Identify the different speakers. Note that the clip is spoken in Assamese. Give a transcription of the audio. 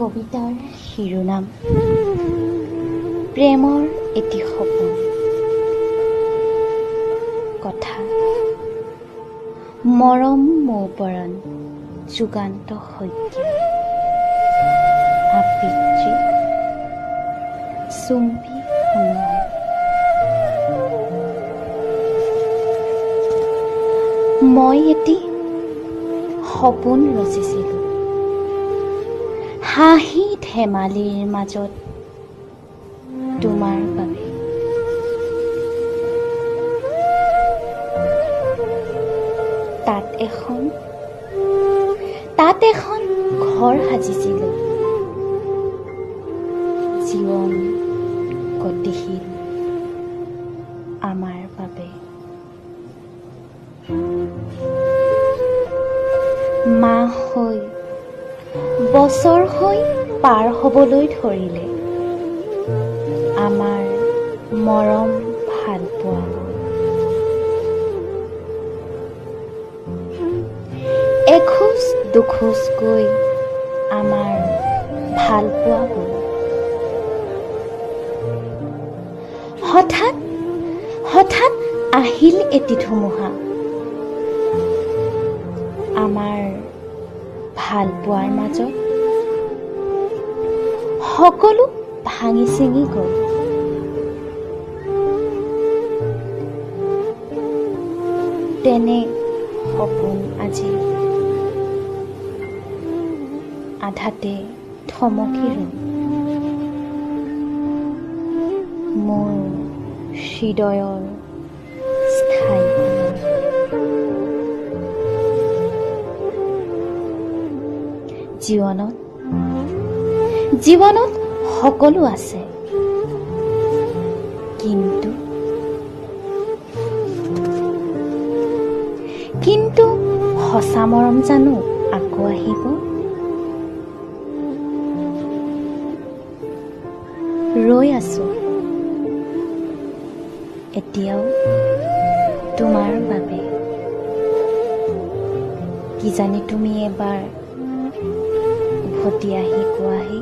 Speaker 1: কবিতাৰ শিৰোনাম প্ৰেমৰ এটি সপোন। কথা মৰম মৌপৰণ যুগান্ত শইকীয়া। আবৃত্তি চুম্পী সোণোৱাল। মই এটি সপোন ৰচিছিলোঁ, হাঁহি ধেমালিৰ মাজত তোমাৰ বাবে। তাত এখন ঘৰ সাজিছিলোঁ, জীৱন গতিশীল আমাৰ বাবে। মাহ হৈ বছৰ হৈ পাৰ হ'বলৈ ধৰিলে আমাৰ মৰম ভাল পোৱাবোৰ। এখোজ দুখোজকৈ আমাৰ ভাল পোৱাবোৰ হঠাৎ আহিল এটি ধুমুহা। আমাৰ ভাল পোৱাৰ মাজত সকলো ভাঙি ছিঙি গ'ল। তেনে সপোন আজি আধাতে থমকি ৰ'ল। মোৰ হৃদয়ৰ স্থায়ী জীৱনত সকলো আছে, কিন্তু সঁচা মৰম জানো আকৌ আহিব? ৰৈ আছো এতিয়াও তোমাৰ বাবে। কিজানি তুমি এবাৰ উভতি আহি কোৱাহি,